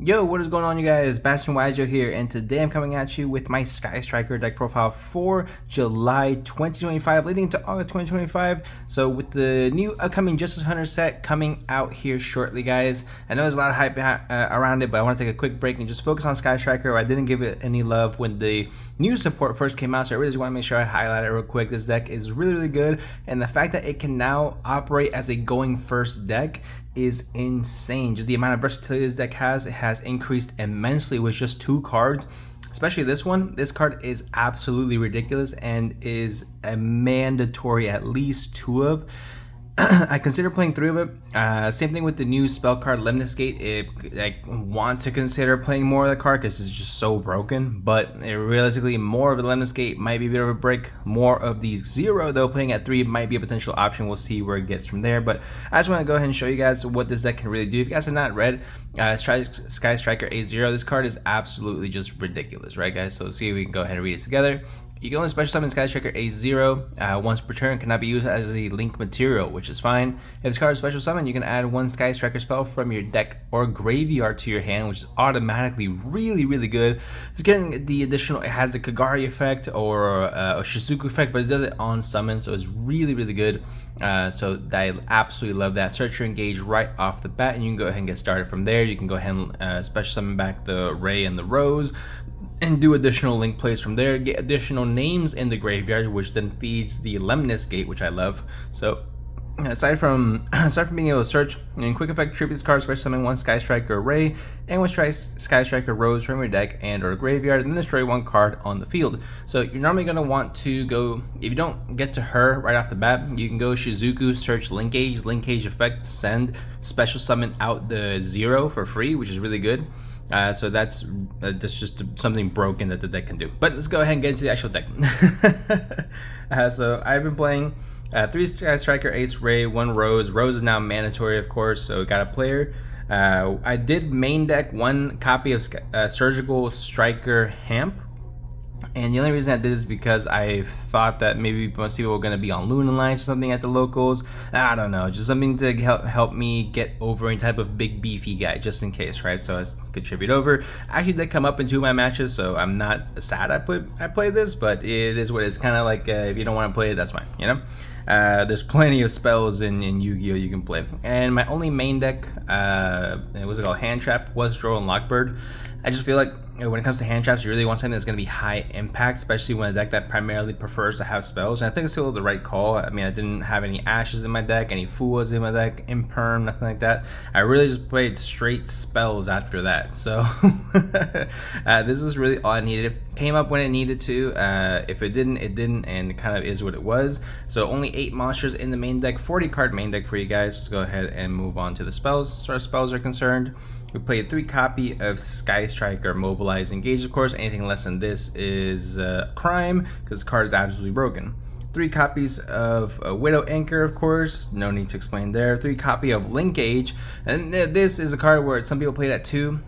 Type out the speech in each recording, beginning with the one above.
Yo, what is going on, you guys? BashtianYgo here, and today I'm coming at you with my Sky Striker deck profile for July 2025, leading into August 2025. So with the new upcoming Justice Hunter set coming out here shortly, guys, I know there's a lot of hype around it, but I want to take a quick break and just focus on Sky Striker. I didn't give it any love when the new support first came out, so I really just want to make sure I highlight it real quick. This deck is really good, and the fact that it can now operate as a going first deck is insane. Just the amount of versatility this deck has, it has increased immensely with just 2 cards, especially this one. This card is absolutely ridiculous and is a mandatory at least 2 of. I consider playing 3 of it. Same thing with the new spell card Lemnis Gate. I want to consider playing more of the card because it's just so broken, but realistically more of the Lemnis Gate might be a bit of a break. More of the 0 though, playing at 3 might be a potential option. We'll see where it gets from there, but I just want to go ahead and show you guys what this deck can really do. If you guys have not read Sky Striker A0, this card is absolutely just ridiculous, right guys? So let's see if we can go ahead and read it together. You can only special summon Sky Striker A0 once per turn, cannot be used as a link material, which is fine. If this card is special summon, you can add 1 Sky Striker spell from your deck or graveyard to your hand, which is automatically really good. It's getting the additional, it has the Kagari effect or a Shizuku effect, but it does it on summon, so it's really good. So I absolutely love that. Search your engage right off the bat, and you can go ahead and get started from there. You can go ahead and special summon back the Ray and the Rose, and do additional link plays from there, get additional names in the graveyard, which then feeds the Lemnis Gate, which I love. So aside from being able to search, in quick effect, tribute this card, special summon 1 Sky Striker Ray and 1 Sky Striker Rose from your deck and or graveyard, and then destroy 1 card on the field. So you're normally going to want to go, if you don't get to her right off the bat, you can go Shizuku, search Linkage effect, send, special summon out the 0 for free, which is really good. So that's just something broken that the deck can do. But let's go ahead and get into the actual deck. So I've been playing 3 Sky Striker, Ace Ray, 1 Rose. Rose is now mandatory, of course, so got a player. I did main deck 1 copy of Surgical Striker Hamp. And the only reason I did is because I thought that maybe most people were going to be on Luna Lines or something at the locals. I don't know, just something to help me get over any type of big beefy guy, just in case, right? So I contribute over. Actually did come up in 2 of my matches, so I'm not sad I played this, but it is what it's kind of like. If you don't want to play it, that's fine, you know? There's plenty of spells in Yu-Gi-Oh you can play. And my only main deck, what's it called, Hand Trap, was Draw and Lockbird. I just feel like when it comes to hand traps, you really want something that's going to be high impact, especially when a deck that primarily prefers to have spells. And I think it's still the right call. I mean, I didn't have any Ashes in my deck, any Fuas in my deck, Imperm, nothing like that. I really just played straight spells after that. So this was really all I needed. It came up when it needed to. If it didn't, it didn't, and it kind of is what it was. So only 8 monsters in the main deck, 40 card main deck for you guys. Let's go ahead and move on to the spells. As far as spells are concerned, we played 3 copy of Sky Striker Mobilize Engage, of course. Anything less than this is crime, because the card is absolutely broken. 3 copies of Widow Anchor, of course, no need to explain there. 3 copy of Linkage, and this is a card where some people played at 2,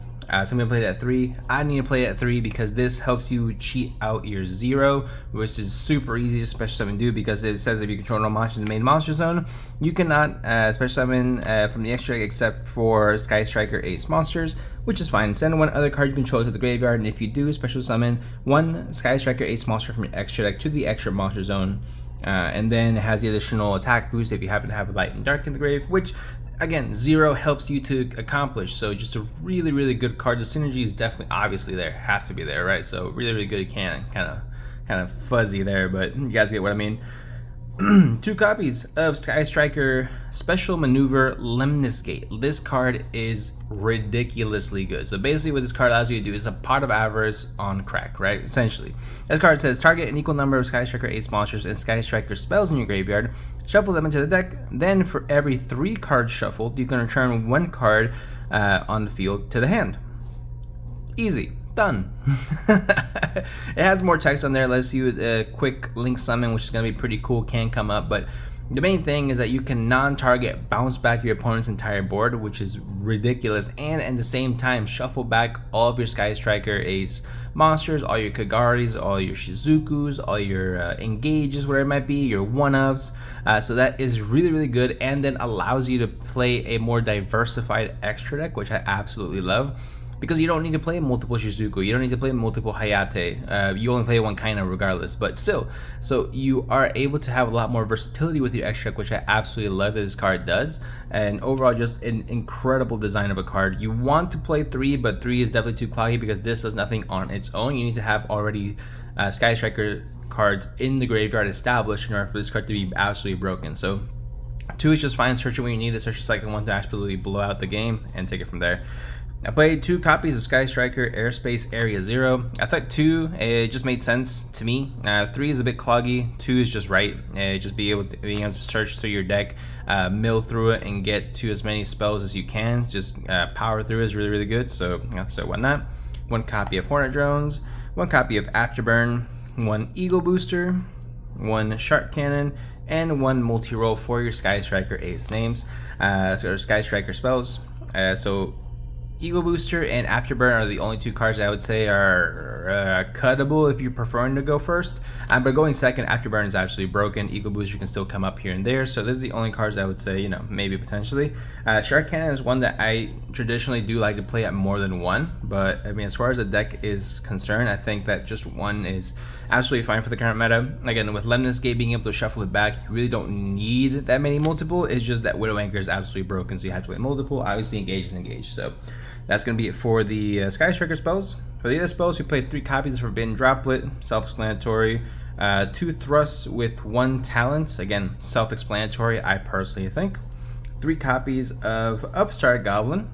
some people played at 3. I need to play it at 3 because this helps you cheat out your 0, which is super easy to special summon do, because it says if you control no monsters in the main monster zone, you cannot special summon from the extra deck except for Sky Striker Ace monsters, which is fine. Send 1 other card you control to the graveyard, and if you do, special summon 1 Sky Striker Ace monster from your extra deck to the extra monster zone. And then it has the additional attack boost if you happen to have Light and Dark in the grave, which again, 0 helps you to accomplish. So just a really good card. The synergy is definitely obviously there, has to be there, right? So really good. Kind of fuzzy there, but you guys get what I mean. 2 copies of Sky Striker Special Maneuver Lemnis Gate. This card is ridiculously good. So basically what this card allows you to do is a Pot of Avarice on crack, right? Essentially. This card says target an equal number of Sky Striker Ace monsters and Sky Striker spells in your graveyard, shuffle them into the deck, then for every 3 cards shuffled, you can return 1 card on the field to the hand. Easy. Done. It has more text on there, lets you a quick link summon, which is going to be pretty cool, can come up, but the main thing is that you can non-target bounce back your opponent's entire board, which is ridiculous, and at the same time shuffle back all of your Sky Striker Ace monsters, all your Kagaris, all your Shizukus, all your engages, whatever it might be, your one-ofs. So that is really, really good, and then allows you to play a more diversified extra deck, which I absolutely love. Because you don't need to play multiple Shizuku, you don't need to play multiple Hayate, you only play one Kaina regardless, but still. So you are able to have a lot more versatility with your extra deck, which I absolutely love that this card does. And overall, just an incredible design of a card. You want to play 3, but 3 is definitely too cloggy because this does nothing on its own. You need to have already Sky Striker cards in the graveyard established in order for this card to be absolutely broken. So 2 is just fine, search it when you need it, search your cycle 1 to absolutely blow out the game, and take it from there. I played 2 copies of Sky Striker Airspace Area 0. I thought 2, it just made sense to me. 3 is a bit cloggy, 2 is just right. Just being able to search through your deck, mill through it, and get to as many spells as you can. Just power through is really, really good, so why not? 1 copy of Hornet Drones, 1 copy of Afterburn, 1 Eagle Booster, 1 Shark Cannon, and 1 multi-roll for your Sky Striker Ace names, so Sky Striker spells. So Eagle Booster and Afterburn are the only 2 cards that I would say are cuttable if you're preferring to go first. But going second, Afterburn is absolutely broken. Eagle Booster can still come up here and there. So this is the only cards I would say, you know, maybe potentially. Shark Cannon is one that I traditionally do like to play at more than 1. But I mean, as far as the deck is concerned, I think that just 1 is absolutely fine for the current meta. Again, with Lemnis Gate being able to shuffle it back, you really don't need that many multiple. It's just that Widow Anchor is absolutely broken, so you have to play multiple. Obviously, engage is engage. So that's going to be it for the Sky Striker spells. For the other spells, we played 3 copies of Forbidden Droplet, self-explanatory. 2 thrusts with 1 talent, again, self-explanatory, I personally think. 3 copies of Upstart Goblin,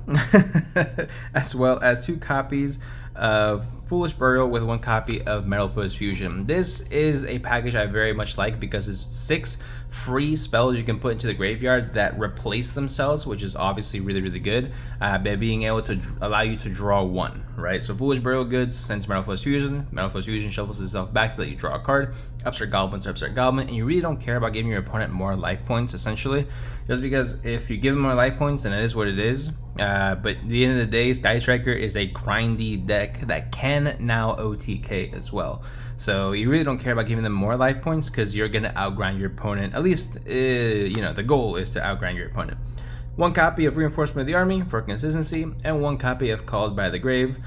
as well as 2 copies of Foolish Burial with 1 copy of Metal Foot's Fusion. This is a package I very much like because it's 6 free spells you can put into the graveyard that replace themselves, which is obviously really, really good, by being able to allow you to draw 1, right? So Foolish Burial Goods sends Metal Foot's Fusion shuffles itself back to let you draw a card. Upstart Goblin's Upstart Goblin, and you really don't care about giving your opponent more life points, essentially, just because if you give them more life points, then it is what it is. But at the end of the day, Sky Striker is a grindy deck that can now OTK as well. So you really don't care about giving them more life points because you're going to outgrind your opponent. At least, you know, the goal is to outgrind your opponent. 1 copy of Reinforcement of the Army for consistency, and 1 copy of Called by the Grave.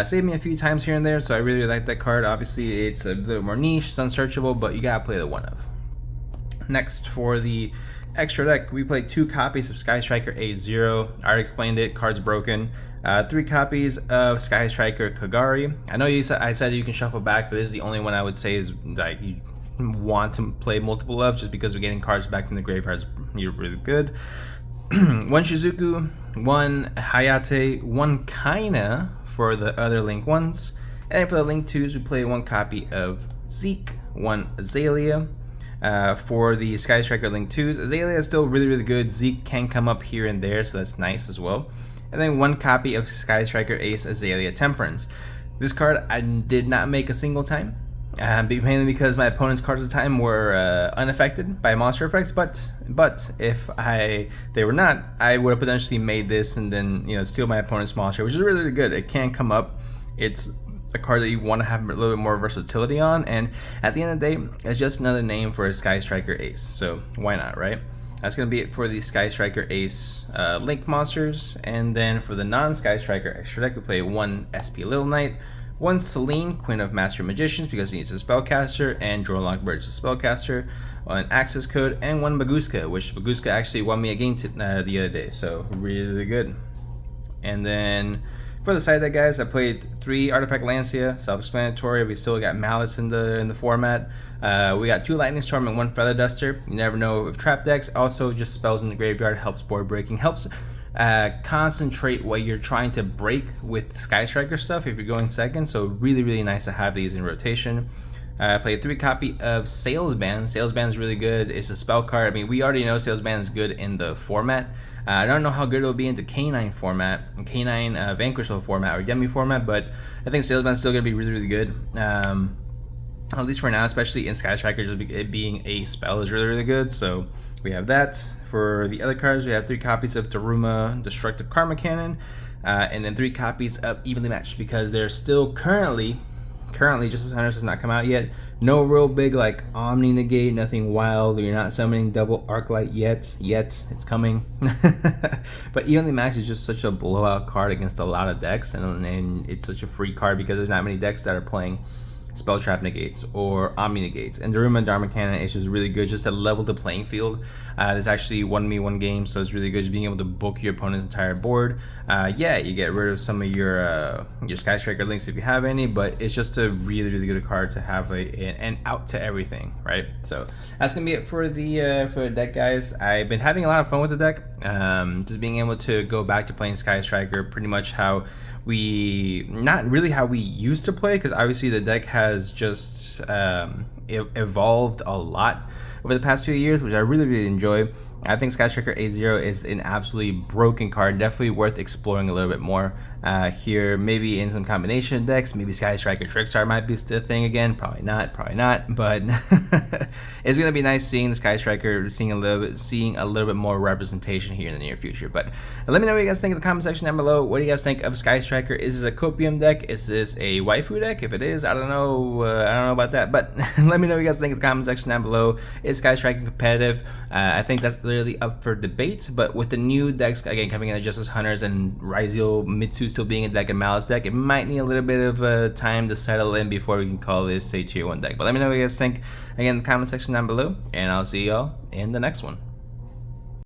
Saved me a few times here and there, so I really like that card. Obviously, it's a little more niche, it's unsearchable, but you gotta play the 1 of. Next, for the extra deck, we played 2 copies of Sky Striker A0. I already explained it, card's broken. 3 copies of Sky Striker Kagari. I know I said you can shuffle back, but this is the only one I would say is like you want to play multiple of, just because we're getting cards back from the graveyard is really good. 1 Shizuku, 1 Hayate, 1 Kaina for the other Link 1s. And then for the Link 2s, we play 1 copy of Zeke, 1 Azalea. For the Sky Striker Link 2s, Azalea is still really, really good. Zeke can come up here and there, so that's nice as well. And then 1 copy of Sky Striker Ace Azalea Temperance. This card I did not make a single time, mainly because my opponent's cards at the time were unaffected by monster effects. But if they were not, I would have potentially made this and then, you know, steal my opponent's monster, which is really, really good. It can come up. It's a card that you want to have a little bit more versatility on, and at the end of the day, it's just another name for a Sky Striker Ace. So why not, right? That's going to be it for the Sky Striker Ace Link monsters. And then for the non-Sky Striker extra deck, we play 1 SP Little Knight, 1 Celine, Queen of Master Magicians, because he needs a spellcaster, and Drone Lockbird is a spellcaster, 1 Access Code, and 1 Baguska, which Baguska actually won me a game the other day, so really good. And then for the side deck, guys, I played 3 Artifact Lancia, self-explanatory. We still got Malice in the format. We got 2 Lightning Storm and 1 Feather Duster. You never know with trap decks. Also, just spells in the graveyard, helps board breaking, helps concentrate what you're trying to break with Sky Striker stuff if you're going second. So really, really nice to have these in rotation. I played 3 copy of Salesman. Salesman is really good. It's a spell card. I mean, we already know Salesman is good in the format. I don't know how good it'll be into K9 format, K9 Vanquish format, or Yummy format, but I think Salesman's still going to be really, really good. At least for now, especially in Sky Striker, just it being a spell is really, really good. So we have that. For the other cards, we have 3 copies of Daruma Destructive Karma Cannon, and then 3 copies of Evenly Matched, because they're still currently currently Justice Hunters has not come out yet. No real big like Omni Negate, nothing wild. You're not summoning double Arclight yet. It's coming. But Evenly Matched is just such a blowout card against a lot of decks, and it's such a free card because there's not many decks that are playing Spell Trap Negates or Omni Negates. And Daruma Dharma Cannon is just really good just to level the playing field. There's actually 1v1 game, so it's really good just being able to book your opponent's entire board. Yeah, you get rid of some of your Sky Striker links if you have any, but it's just a really good card to have an out to everything, right? So that's gonna be it for the deck, guys. I've been having a lot of fun with the deck, just being able to go back to playing Sky Striker pretty much how not really how we used to play, because obviously the deck has just evolved a lot over the past few years, which I really enjoy. I think Sky Striker A0 is an absolutely broken card, definitely worth exploring a little bit more here, maybe in some combination decks. Maybe Sky Striker Trickstar might be the thing again, probably not, but it's gonna be nice seeing the Sky Striker, seeing a little bit more representation here in the near future. But let me know what you guys think in the comment section down below. What do you guys think of Sky Striker? Is this a Copium deck? Is this a waifu deck? If it is, I don't know about that, but let me know what you guys think in the comment section down below. Is Sky Striker competitive? I think that's literally up for debate, but with the new decks again coming in, Justice Hunters and Raizio Mitsu still being a deck, and Malice deck, it might need a little bit of time to settle in before we can call this a tier 1 deck. But let me know what you guys think again in the comment section down below, and I'll see y'all in the next one.